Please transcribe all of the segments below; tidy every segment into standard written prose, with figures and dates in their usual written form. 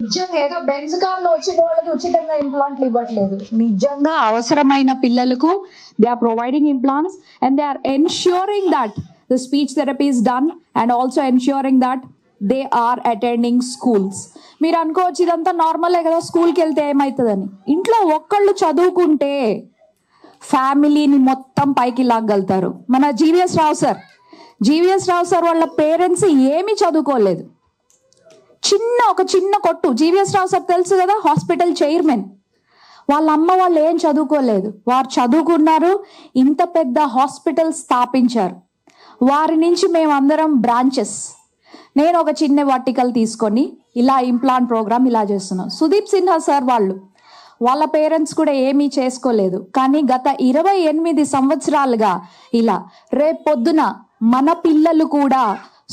నిజంగా ఏదో బెంజ్ కార్లో వచ్చిన వాళ్ళకి ఉచితంగా ఇంప్లాంట్లు ఇవ్వట్లేదు. నిజంగా అవసరమైన పిల్లలకు they are providing implants and they are ensuring that the speech therapy is done and also ensuring that they are attending schools. మీరు అనుకోవచ్చు ఇదంతా నార్మలే కదా, స్కూల్కి వెళ్తే ఏమవుతుందని. ఇంట్లో ఒక్కళ్ళు చదువుకుంటే ఫ్యామిలీని మొత్తం పైకి లాగలుగుతారు. మన జీవీఎస్ రావు సార్ వాళ్ళ పేరెంట్స్ ఏమీ చదువుకోలేదు. ఒక చిన్న కొట్టు. జీవీఎస్ రావు సార్ తెలుసు కదా, హాస్పిటల్ చైర్మన్. వాళ్ళ అమ్మ వాళ్ళు ఏం చదువుకోలేదు, వారు చదువుకున్నారు, ఇంత పెద్ద హాస్పిటల్ స్థాపించారు. వారి నుంచి మేమందరం బ్రాంచెస్. నేను ఒక చిన్న వర్టికల్ తీసుకొని ఇలా ఇంప్లాంట్ ప్రోగ్రామ్ ఇలా చేస్తున్నాం. సుదీప్ సిన్హా సార్ వాళ్ళ పేరెంట్స్ కూడా ఏమీ చేసుకోలేదు, కానీ గత 28 సంవత్సరాలుగా ఇలా రేపు పొద్దున మన పిల్లలు కూడా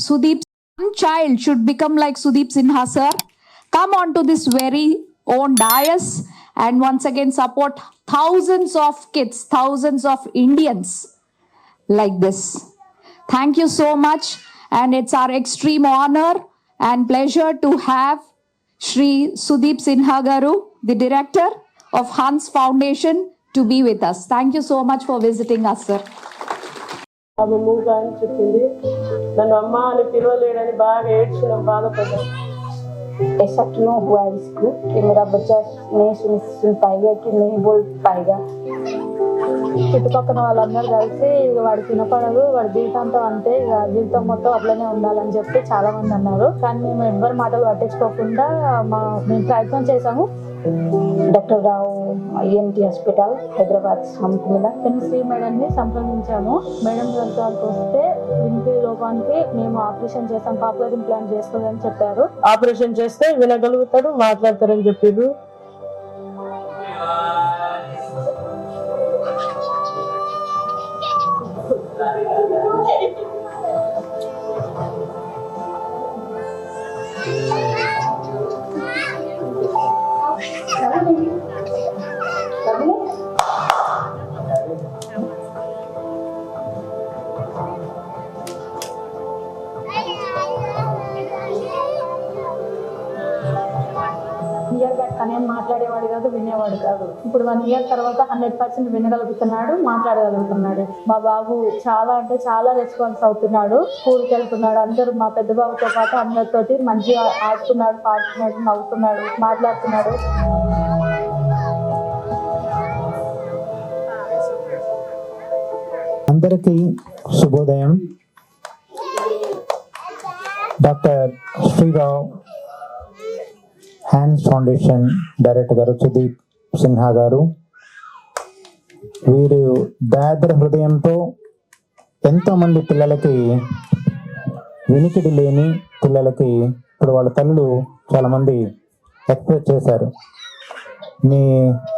Sudeep child should become like Sudeep Sinha sir, come on to this very own dais and once again support thousands of kids, thousands of Indians like this. Thank you so much, and it's our extreme honor and pleasure to have Shri Sudeep Sinha garu, the director of Hans Foundation, to be with us. Thank you so much for visiting us, sir. ఆమె మూగా అని చెప్పింది. నన్ను అమ్మ అని పిలవలేడని బాగా ఏడ్చినాం, బాధపడ్డాం. ऐसा क्यों हुआ इसको कि मेरा बच्चा नहीं सुन पाएगा कि नहीं बोल पाएगा. చుట్టుపక్కల వాళ్ళందరూ కలిసి వాడికి వినపడదు, వాడి జీవితంతో అంతే, జీవితం మొత్తం అట్లనే ఉండాలని చెప్పి చాలా మంది అన్నారు. కానీ మేము ఎవ్వరి మాటలు పట్టించుకోకుండా మేము ప్రయత్నం చేశాము. డాక్టర్ రావు ఈఎన్టీ హాస్పిటల్ హైదరాబాద్ హంపిలా శ్రీ మేడంని సంప్రదించాము. మేడం దగ్గరికి వస్తే వినిపి లోపానికి మేము ఆపరేషన్ చేస్తాం, పాపులర్ ఇంప్లాంట్ చేస్తుందని చెప్పారు. ఆపరేషన్ చేస్తే వినగలుగుతాడు, మాట్లాడతారని చెప్పారు. కానీ మాట్లాడేవాడు కాదు, వినేవాడు కాదు. ఇప్పుడు 1 year తర్వాత 100% వినగలుగుతున్నాడు, మాట్లాడగలుగుతున్నాడు. మా బాబు చాలా అంటే చాలా రెస్పాన్స్ అవుతున్నాడు. స్కూల్కి వెళ్తున్నాడు, అందరూ మా పెద్ద బాబుతో పాటు అందరితోటి మంచిగా ఆడుతున్నాడు, పాడుతున్నాడు, నవ్వుతున్నాడు, మాట్లాడుతున్నాడు. అందరికీ శుభోదయం. Doctor Sri Rao hands foundation director గారు సుదీప్ సిన్హా గారు, వీరు దయాద్ర హృదయంతో ఎంతోమంది పిల్లలకి, వినికిడి లేని పిల్లలకి, ఇప్పుడు వాళ్ళ తల్లులు చాలామంది ఎక్స్ప్రెస్ చేశారు, మీ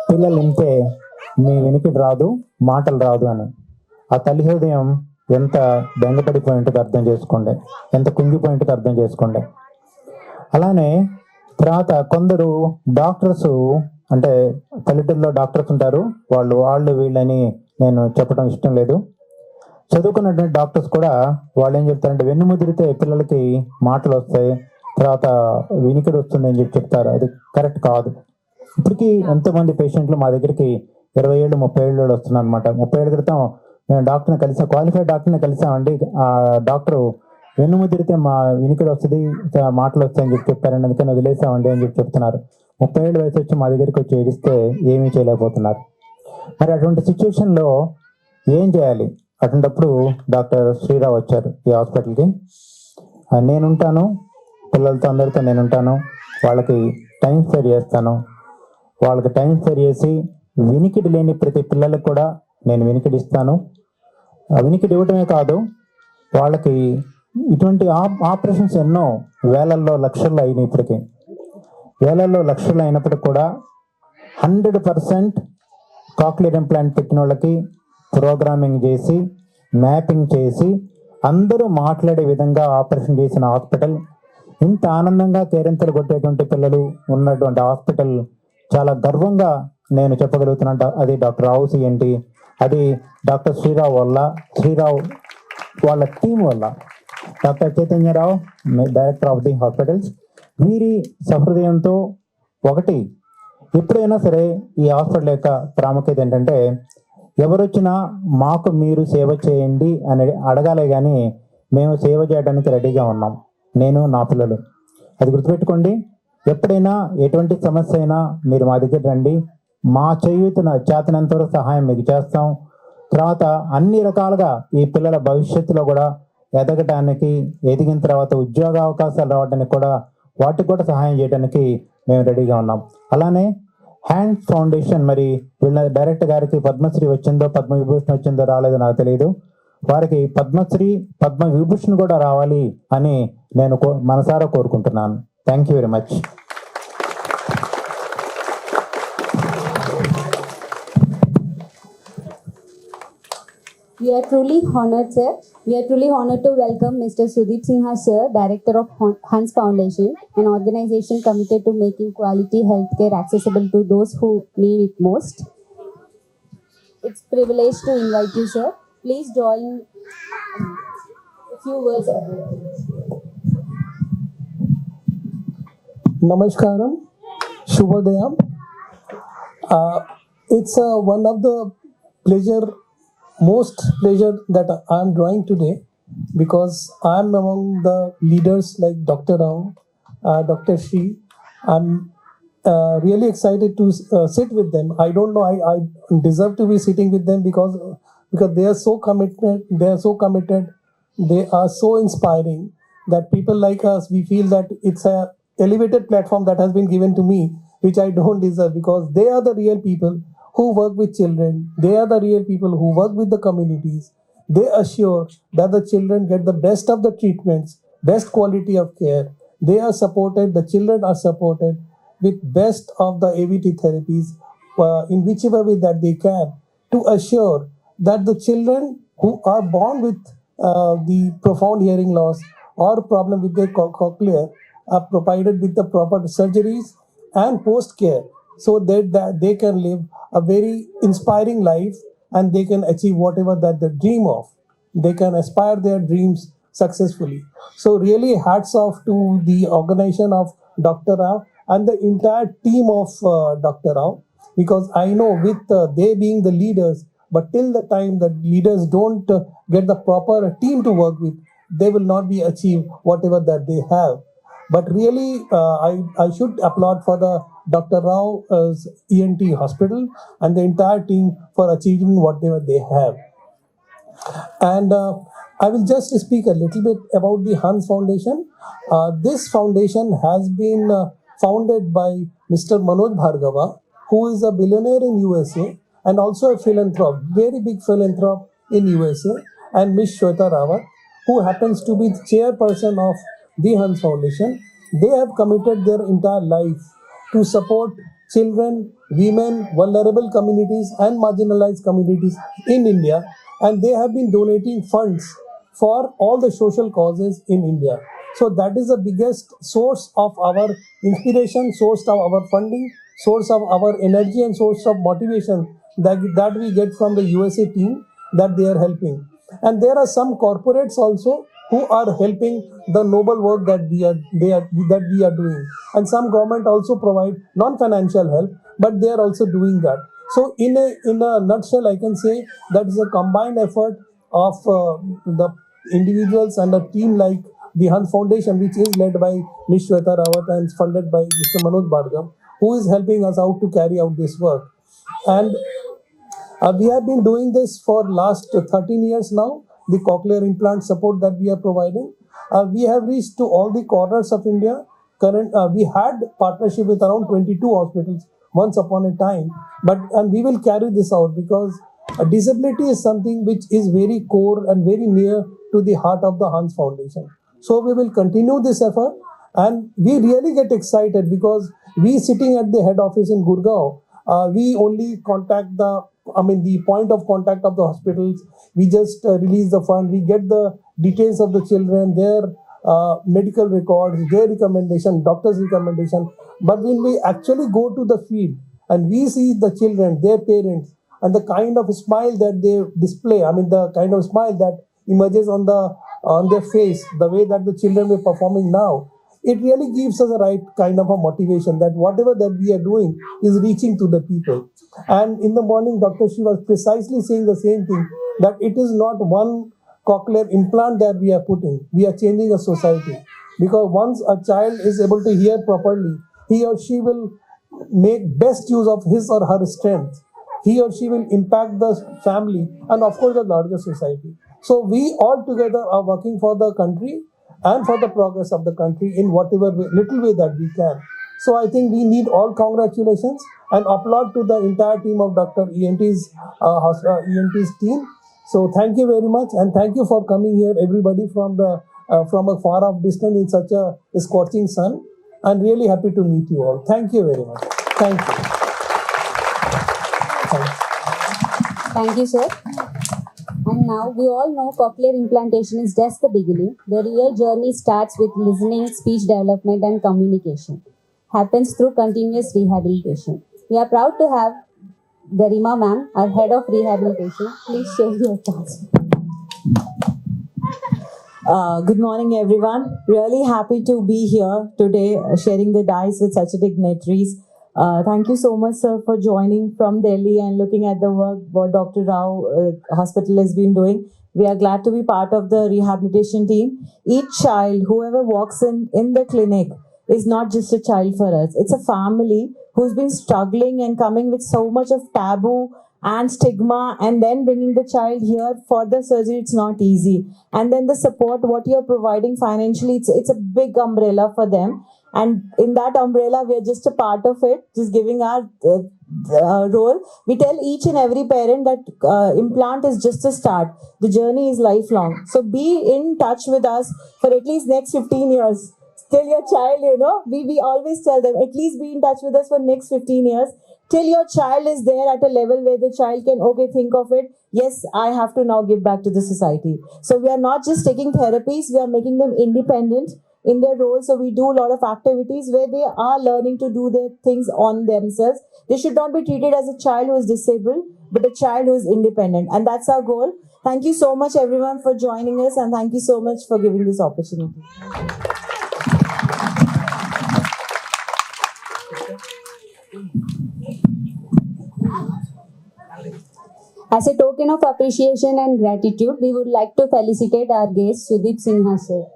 పిల్లలు ఇంతే, మీ వినికిడి రాదు, మాటలు రాదు అని. ఆ తల్లి హృదయం ఎంత బెంగపడిపోయింటుందో అర్థం చేసుకోండి, ఎంత కుంగిపోయింటుందో అర్థం చేసుకోండి. అలానే తర్వాత కొందరు డాక్టర్స్, అంటే పల్లెటూరులో డాక్టర్స్ ఉంటారు, వాళ్ళు వీళ్ళని నేను చెప్పడం ఇష్టం లేదు. చదువుకున్నటువంటి డాక్టర్స్ కూడా వాళ్ళు ఏం చెప్తారంటే వెన్నుముదిరితే పిల్లలకి మాటలు వస్తాయి, తర్వాత వినికిడి వస్తుంది అని చెప్తారు. అది కరెక్ట్ కాదు. ఇప్పటికీ ఎంతోమంది పేషెంట్లు మా దగ్గరికి 20 ఏళ్ళు 30 ఏళ్ళు వస్తున్నారు అనమాట. 30 ఏళ్ళ క్రితం మేము డాక్టర్ని కలిసాం, క్వాలిఫైడ్ డాక్టర్ని కలిసామండి. ఆ డాక్టరు వెన్నుముదిరితే మా వినికిడి వస్తుంది, మాటలు వస్తాయని చెప్పారండి, అందుకని వదిలేసామండి అని చెప్తున్నారు. 30 ఏళ్ళ వయసు వచ్చి మా దగ్గరికి వచ్చి ఏడిస్తే ఏమీ చేయలేకపోతున్నారు. మరి అటువంటి సిచ్యువేషన్లో ఏం చేయాలి? అటువంటిప్పుడు డాక్టర్ శ్రీరావు వచ్చారు ఈ హాస్పిటల్కి. నేనుంటాను, పిల్లలతో అందరితో నేనుంటాను, వాళ్ళకి టైం స్పెండ్ చేస్తాను. వాళ్ళకి టైం స్పెండ్ చేసి వినికిడి లేని ప్రతి పిల్లలకు కూడా నేను వినికిడి ఇస్తాను. వినికిడి ఇవ్వటమే కాదు, వాళ్ళకి ఇటువంటి ఆపరేషన్స్ ఎన్నో వేలల్లో లక్షల్లో అయినాయి. ఇప్పటికీ వేలల్లో లక్షల్లో అయినప్పటికి కూడా 100% కాక్లియర్ ఇంప్లాంట్ పెట్టిన వాళ్ళకి ప్రోగ్రామింగ్ చేసి, మ్యాపింగ్ చేసి, అందరూ మాట్లాడే విధంగా ఆపరేషన్ చేసిన హాస్పిటల్. ఇంత ఆనందంగా కేరింతలు కొట్టేటువంటి పిల్లలు ఉన్నటువంటి హాస్పిటల్ చాలా గర్వంగా నేను చెప్పగలుగుతున్నాను. అది డాక్టర్ రావు సిఎన్టీ, అది డాక్టర్ శ్రీరావు వల్ల, శ్రీరావు వాళ్ళ టీం వల్ల. Doctor Chaitanya Rao, director of the hospitals, వీరి సహృదయంతో ఒకటి ఎప్పుడైనా సరే ఈ హాస్పిటల్ యొక్క ప్రాముఖ్యత ఏంటంటే ఎవరొచ్చినా మాకు మీరు సేవ చేయండి అని అడగాలే కానీ మేము సేవ చేయడానికి రెడీగా ఉన్నాం, నేను నా పిల్లలు. అది గుర్తుపెట్టుకోండి. ఎప్పుడైనా ఎటువంటి సమస్య అయినా మీరు మా దగ్గర రండి, మా చేతనంత వరకు సహాయం మీకు చేస్తాం. తర్వాత అన్ని రకాలుగా ఈ పిల్లల భవిష్యత్తులో కూడా ఎదగటానికి, ఎదిగిన తర్వాత ఉద్యోగ అవకాశాలు రావడానికి కూడా వాటికి కూడా సహాయం చేయడానికి మేము రెడీగా ఉన్నాం. అలానే హ్యాండ్స్ ఫౌండేషన్, మరి వీళ్ళ డైరెక్టర్ గారికి పద్మశ్రీ వచ్చిందో పద్మవిభూషణ్ వచ్చిందో రాలేదో నాకు తెలియదు. వారికి పద్మశ్రీ పద్మవిభూషణ్ కూడా రావాలి అని నేను మనసారా కోరుకుంటున్నాను. Thank you very much. We are truly honored, sir. We are truly honored to welcome Mr. Sudeep Sinha, sir, Director of Hans Foundation, an organization committed to making quality healthcare accessible to those who need it most. It's a privilege to invite you, sir. Please join a few words, sir. Namaskaram, Shubhodayam. It's one of the most pleasure that I'm drawing today, because I'm among the leaders like Dr. Rao, Dr. Shri. I'm really excited to sit with them. I don't know, I deserve to be sitting with them because they are so committed. They are so inspiring that people like us, we feel that it's a elevated platform that has been given to me, which I don't deserve, because they are the real people who work with children. They are the real people who work with the communities. They assure that the children get the best of the treatments, best quality of care. They are supported, the children are supported with best of the AVT therapies in whichever way that they can, to assure that the children who are born with the profound hearing loss or problem with their cochlea are provided with the proper surgeries and post care, so that they can live a very inspiring life and they can achieve whatever that they dream of. They can aspire their dreams successfully. So really hats off to the organization of Dr. Rao and the entire team of Dr. Rao, because I know with they being the leaders, but till the time that leaders don't get the proper team to work with, they will not be achieve whatever that they have. But really, I should applaud for the Dr. Rao's ENT hospital and the entire team for achieving whatever they have. And I will just speak a little bit about the Hans Foundation. This foundation has been founded by Mr. Manoj Bhargava, who is a billionaire in USA and also a philanthrope, very big philanthrope in USA, and Ms. Shweta Rawat, who happens to be the chairperson of the Hans Foundation. They have committed their entire life to support children, women, vulnerable communities and marginalized communities in India, and they have been donating funds for all the social causes in India. So that is the biggest source of our inspiration, source of our funding, source of our energy and source of motivation that we get from the USA team that they are helping. And there are some corporates also who are helping the noble work that we are doing, and some government also provide non-financial help, but they are also doing that. So in a nutshell, I can say that is a combined effort of the individuals and a team like the Hans Foundation, which is led by Ms. Shweta Rawat and funded by Mr. Manoj Bhargava, who is helping us out to carry out this work. And we have been doing this for last 13 years now. The cochlear implant support that we are providing, we have reached to all the corners of India. We had partnership with around 22 hospitals once upon a time, and we will carry this out, because disability is something which is very core and very near to the heart of the Hans Foundation. So we will continue this effort, and we really get excited because we sitting at the head office in Gurgaon, we only contact the point of contact of the hospitals. We just release the fund, we get the details of the children, their medical records, their recommendation, doctor's recommendation. But when we actually go to the field and we see the children, their parents, and the kind of smile that they display, the kind of smile that emerges on their face, the way that the children are performing now, it really gives us a right kind of a motivation that whatever that we are doing is reaching to the people. And in the morning, Dr. Shi was precisely saying the same thing, that it is not one cochlear implant that we are putting, we are changing a society. Because once a child is able to hear properly, he or she will make best use of his or her strength. He or she will impact the family and of course the larger society. So we all together are working for the country and for the progress of the country in whatever way, little way that we can. So I think we need all congratulations and applaud to the entire team of Dr. ENT's team. So thank you very much, and thank you for coming here, everybody from a far off distance in such a scorching sun. I'm really happy to meet you all. Thank you very much. Thank you. Thank you, sir. And now we all know cochlear implantation is just the beginning. The real journey starts with listening, speech development, and communication. Happens through continuous rehabilitation. We are proud to have Garima ma'am, our head of rehabilitation. Please share your thoughts. Good morning, everyone. Really happy to be here today, sharing the dice with such dignitaries. Thank you so much, sir, for joining from Delhi and looking at the work what Dr. Rao Hospital has been doing. We are glad to be part of the rehabilitation team. Each child, whoever walks in the clinic, is not just a child for us. It's a family who's been struggling and coming with so much of taboo and stigma, and then bringing the child here for the surgery. It's not easy. And then the support, what you're providing financially, it's a big umbrella for them. And in that umbrella, we are just a part of it, just giving our role. We tell each and every parent that implant is just a start. The journey is lifelong. So be in touch with us for at least next 15 years. Till your child, we always tell them, at least be in touch with us for next 15 years. Till your child is there at a level where the child can, think of it, yes, I have to now give back to the society. So we are not just taking therapies, we are making them independent in their role. So we do a lot of activities where they are learning to do their things on themselves. They should not be treated as a child who is disabled, but a child who is independent. And that's our goal. Thank you so much, everyone, for joining us. And thank you so much for giving this opportunity. As a token of appreciation and gratitude, we would like to felicitate our guest, Sudeep Sinha sir.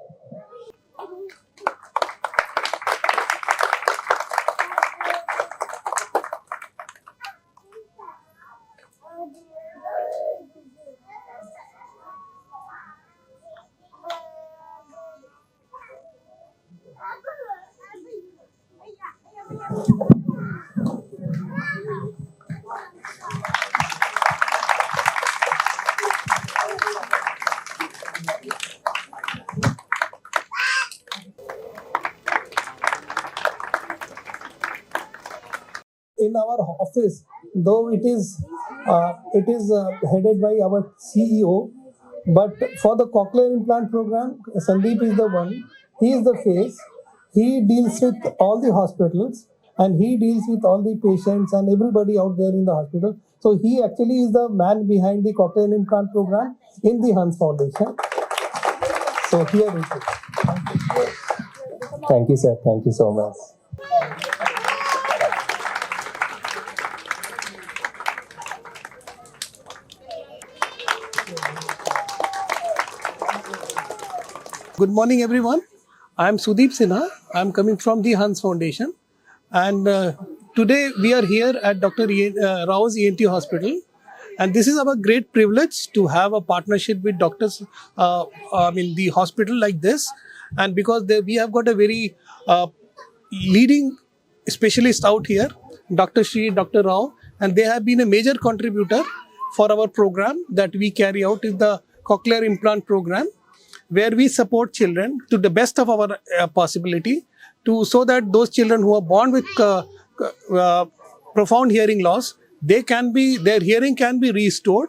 In our office, though it is headed by our CEO, but for the cochlear implant program, Sandeep is the one. He is the face. He deals with all the hospitals and he deals with all the patients and everybody out there in the hospital. So he actually is the man behind the cochlear implant program in the Hans Foundation. So here it is. Thank you, sir. Thank you so much. Good morning, everyone. I am Sudeep Sinha. I am coming from the Hans Foundation. And today we are here at Dr. Rao's ENT Hospital. And this is our great privilege to have a partnership with doctors, the hospital like this. And because we have got a very leading specialist out here, Dr. Shri, Dr. Rao, and they have been a major contributor for our program that we carry out in the cochlear implant program, where we support children to the best of our possibility, so that those children who are born with profound hearing loss, their hearing can be restored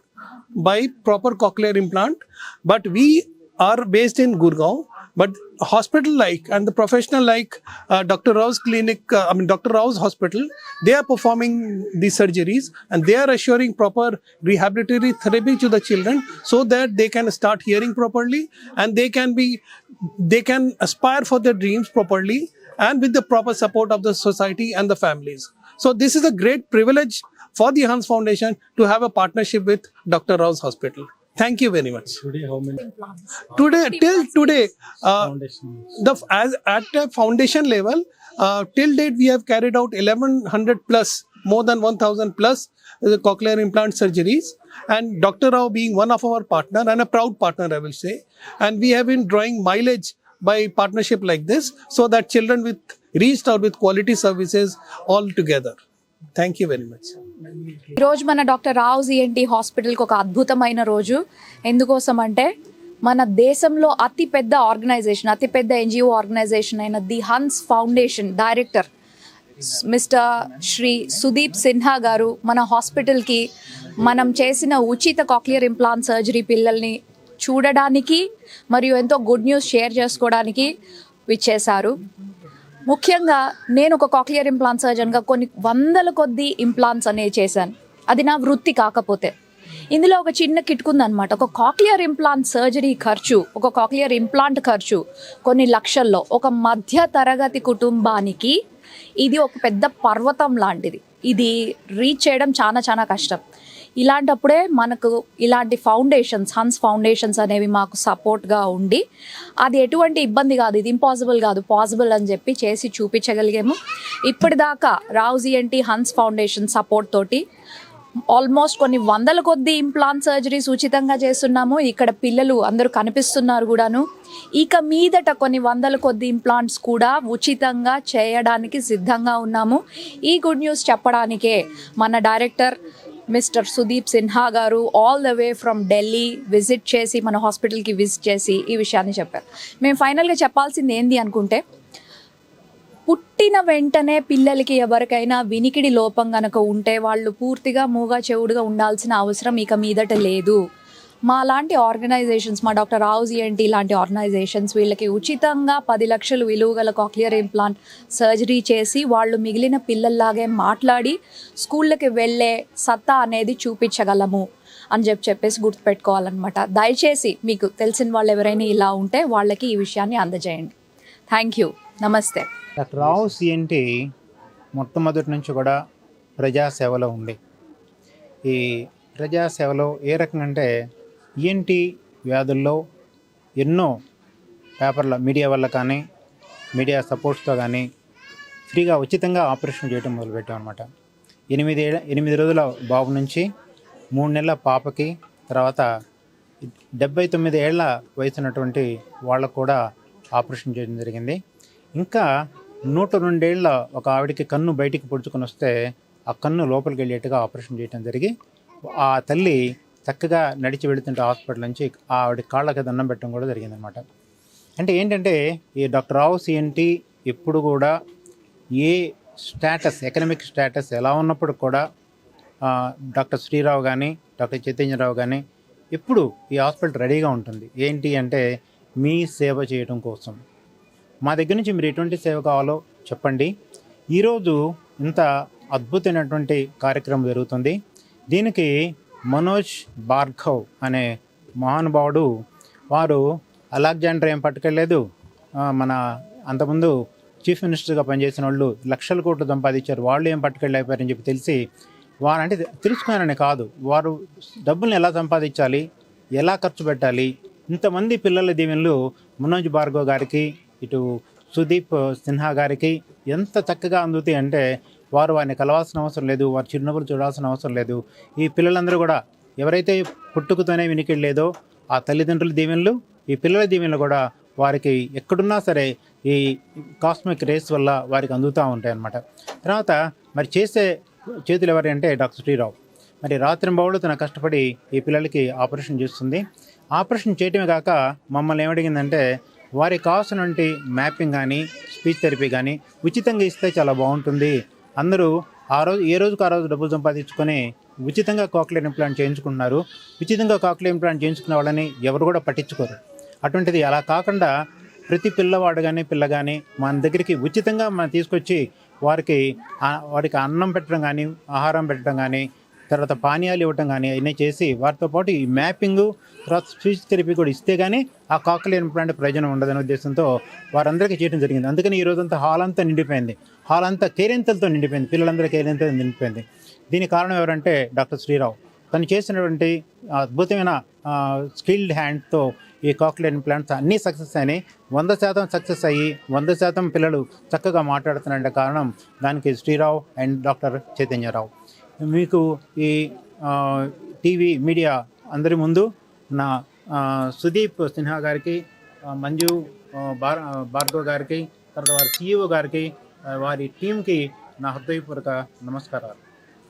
by proper cochlear implant. But we are based in Gurgaon, but hospital like and the professional like Dr. Rao's clinic, Dr. Rao's hospital, they are performing the surgeries and they are assuring proper rehabilitatory therapy to the children so that they can start hearing properly and they can be they can aspire for their dreams properly and with the proper support of the society and the families. So this is a great privilege for the Hans Foundation to have a partnership with Dr. Rao's Hospital. Thank you very much. Today, till today, as at the foundation level, till date we have carried out 1100 plus, more than 1000 plus cochlear implant surgeries, and Dr. Rao being one of our partner and a proud partner, I will say, and we have been drawing mileage by partnership like this, so that children with reached out with quality services all together. Thank you very much. ఈరోజు మన doctor Rao's ENT హాస్పిటల్కి ఒక అద్భుతమైన రోజు. ఎందుకోసం అంటే మన దేశంలో అతిపెద్ద ఆర్గనైజేషన్, అతిపెద్ద ఎన్జిఓ ఆర్గనైజేషన్ అయిన the Hans foundation director mister Shri Sudeep Sinha garu మన హాస్పిటల్కి మనం చేసిన ఉచిత కాక్లియర్ ఇంప్లాంట్ సర్జరీ పిల్లల్ని చూడడానికి మరియు ఎంతో గుడ్ న్యూస్ షేర్ చేసుకోవడానికి విచ్చేశారు. ముఖ్యంగా నేను ఒక కాక్లియర్ ఇంప్లాంట్ సర్జన్గా కొన్ని వందల కొద్ది ఇంప్లాంట్స్ అనేవి చేశాను. అది నా వృత్తి కాకపోతే ఇందులో ఒక చిన్న కిటుకుందనమాట. ఒక కాక్లియర్ ఇంప్లాంట్ సర్జరీ ఖర్చు, ఒక కాక్లియర్ ఇంప్లాంట్ ఖర్చు కొన్ని లక్షల్లో. ఒక మధ్య తరగతి కుటుంబానికి ఇది ఒక పెద్ద పర్వతం లాంటిది. ఇది రీచ్ చేయడం చాలా చాలా కష్టం. ఇలాంటప్పుడే మనకు ఇలాంటి ఫౌండేషన్స్, హన్స్ ఫౌండేషన్స్ అనేవి మాకు సపోర్ట్గా ఉండి, అది ఎటువంటి ఇబ్బంది కాదు, ఇది ఇంపాసిబుల్ కాదు, పాసిబుల్ అని చెప్పి చేసి చూపించగలిగాము. ఇప్పటిదాకా Rao's ENT Hans foundation support తోటి ఆల్మోస్ట్ కొన్ని వందల కొద్ది ఇంప్లాంట్ సర్జరీస్ ఉచితంగా చేస్తున్నాము. ఇక్కడ పిల్లలు అందరూ కనిపిస్తున్నారు కూడాను. ఇక మీదట కొన్ని వందల కొద్ది ఇంప్లాంట్స్ కూడా ఉచితంగా చేయడానికి సిద్ధంగా ఉన్నాము. ఈ గుడ్ న్యూస్ చెప్పడానికే మన డైరెక్టర్ మిస్టర్ సుదీప్ సిన్హా గారు all the way from Delhi visit చేసి, మన హాస్పిటల్కి విజిట్ చేసి ఈ విషయాన్ని చెప్పారు. మేము ఫైనల్గా చెప్పాల్సింది ఏంది అనుకుంటే, పుట్టిన వెంటనే పిల్లలకి ఎవరికైనా వినికిడి లోపం కనుక ఉంటే వాళ్ళు పూర్తిగా మూగా చెవుడుగా ఉండాల్సిన అవసరం ఇక మీదట లేదు. మా లాంటి ఆర్గనైజేషన్స్, మా డాక్టర్ రావుస్ ఈఎన్టీ లాంటి ఆర్గనైజేషన్స్ వీళ్ళకి ఉచితంగా 10 లక్షలు విలువ గల కాక్లియర్ ఇంప్లాంట్ సర్జరీ చేసి వాళ్ళు మిగిలిన పిల్లల్లాగే మాట్లాడి స్కూళ్ళకి వెళ్ళే సత్తా అనేది చూపించగలము అని చెప్పేసి గుర్తుపెట్టుకోవాలన్నమాట. దయచేసి మీకు తెలిసిన వాళ్ళు ఎవరైనా ఇలా ఉంటే వాళ్ళకి ఈ విషయాన్ని అందజేయండి. Thank you. నమస్తే. డాక్టర్ రావుస్ ఈఎన్టీ మొట్టమొదటి నుంచి కూడా ప్రజాసేవలో ఉంది. ఈ ప్రజాసేవలో ఏ రకంగా అంటే, ఈఎన్టీ వ్యాధుల్లో ఎన్నో పేపర్ల మీడియా వల్ల కానీ, మీడియా సపోర్ట్స్తో కానీ ఫ్రీగా ఉచితంగా ఆపరేషన్ చేయడం మొదలుపెట్టాం అనమాట. 8 రోజుల బాబు నుంచి 3 నెలల పాపకి, తర్వాత 79 ఏళ్ల వయసు ఉన్నటువంటి వాళ్ళకు కూడా ఆపరేషన్ చేయడం జరిగింది. ఇంకా 102 ఏళ్ల ఒక ఆవిడకి కన్ను బయటికి పొడుచుకొని వస్తే ఆ కన్ను లోపలికి వెళ్ళేట్టుగా ఆపరేషన్ చేయడం జరిగి, ఆ తల్లి చక్కగా నడిచి వెళుతుంటే హాస్పిటల్ నుంచి ఆవిడ కాళ్ళకి దండం పెట్టడం కూడా జరిగిందనమాట. అంటే ఏంటంటే, ఈ డాక్టర్ రావుస్ ఈఎన్టీ ఎప్పుడు కూడా ఏ స్టేటస్, ఎకనామిక్ స్టేటస్ ఎలా ఉన్నప్పుడు కూడా డాక్టర్ శ్రీరావు కానీ, డాక్టర్ చైతన్యరావు కానీ ఎప్పుడు ఈ హాస్పిటల్ రెడీగా ఉంటుంది. ఏంటి అంటే, మీ సేవ చేయడం కోసం. మా దగ్గర నుంచి మీరు ఎటువంటి సేవ కావాలో చెప్పండి. ఈరోజు ఇంత అద్భుతమైనటువంటి కార్యక్రమం జరుగుతుంది. దీనికి మనోజ్ భార్గవ్ అనే మహానుభావుడు, వారు అలెగ్జాండర్ ఏం పట్టుకెళ్ళలేదు, మన అంతకుముందు చీఫ్ మినిస్టర్గా పనిచేసిన వాళ్ళు లక్షల కోట్లు సంపాదించారు, వాళ్ళు ఏం పట్టుకెళ్ళైపోయారని చెప్పి తెలిసి, వారు అంటే తెలుసుకున్నారని కాదు, వారు డబ్బుల్ని ఎలా సంపాదించాలి, ఎలా ఖర్చు పెట్టాలి, ఇంతమంది పిల్లల దీవెనలు మనోజ్ భార్గవ్ గారికి, ఇటు సుదీప్ సిన్హా గారికి ఎంత చక్కగా అందుతాయి అంటే, వారిని కలవాల్సిన అవసరం లేదు, వారి చిరునవ్వులు చూడాల్సిన అవసరం లేదు. ఈ పిల్లలందరూ కూడా ఎవరైతే పుట్టుకతోనే వినికిడలేదో ఆ తల్లిదండ్రుల దీవెనలు, ఈ పిల్లల దీవెనలు కూడా వారికి ఎక్కడున్నా సరే ఈ కాస్మిక్ రేస్ వల్ల వారికి అందుతూ ఉంటాయి అన్నమాట. తర్వాత మరి చేసే చేతులు ఎవరి అంటే డాక్టర్ శ్రీరావు. మరి రాత్రింబవళ్ళు తన కష్టపడి ఈ పిల్లలకి ఆపరేషన్ చేస్తుంది. ఆపరేషన్ చేయటమే కాక మమ్మల్ని ఏమడిగిందంటే, వారికి కావాల్సినటువంటి మ్యాపింగ్ కానీ, స్పీచ్ థెరపీ కానీ ఉచితంగా ఇస్తే చాలా బాగుంటుంది. అందరూ ఏ రోజుకు ఆ రోజు డబ్బులు సంపాదించుకొని ఉచితంగా కాక్లియర్ ఇంప్లాంట్ చేయించుకుంటున్నారు. ఉచితంగా కాక్లియర్ ఇంప్లాంట్ చేయించుకునే వాళ్ళని ఎవరు కూడా పట్టించుకోరు. అటువంటిది అలా కాకుండా ప్రతి పిల్లవాడు కానీ, పిల్ల కానీ మన దగ్గరికి ఉచితంగా మనం తీసుకొచ్చి వారికి అన్నం పెట్టడం కానీ, ఆహారం పెట్టడం కానీ, తర్వాత పానీయాలు ఇవ్వటం కానీ అవన్నీ చేసి వారితో పాటు ఈ మ్యాపింగ్ తర్వాత స్పీచ్ థెరపీ కూడా ఇస్తే కానీ ఆ కాక్లియర్ ఇంప్లాంట్ ప్రయోజనం ఉండదనే ఉద్దేశంతో వారందరికీ చేయడం జరిగింది. అందుకని ఈ రోజంతా హాల్ అంతా నిండిపోయింది, హాల్ అంతా కేరింతలతో నిండిపోయింది, పిల్లలందరూ కేరింతలతో నిండిపోయింది. దీనికి కారణం ఎవరంటే డాక్టర్ శ్రీరావు. తను చేసినటువంటి అద్భుతమైన స్కిల్డ్ హ్యాండ్తో ఈ కాక్లియర్ ఇంప్లాంట్స్ అన్నీ సక్సెస్ అయినాయి. 100% సక్సెస్ అయ్యి 100% పిల్లలు చక్కగా మాట్లాడుతున్నారంటే కారణం దానికి శ్రీరావు అండ్ డాక్టర్ చైతన్యరావు. మీకు ఈ టీవీ మీడియా అందరి ముందు నా సుదీప్ సిన్హా గారికి, మంజు భార్గవ్ గారికి, తర్వాత వారి CEO గారికి, వారి టీంకి నా హృదయపూర్వక నమస్కారాలు.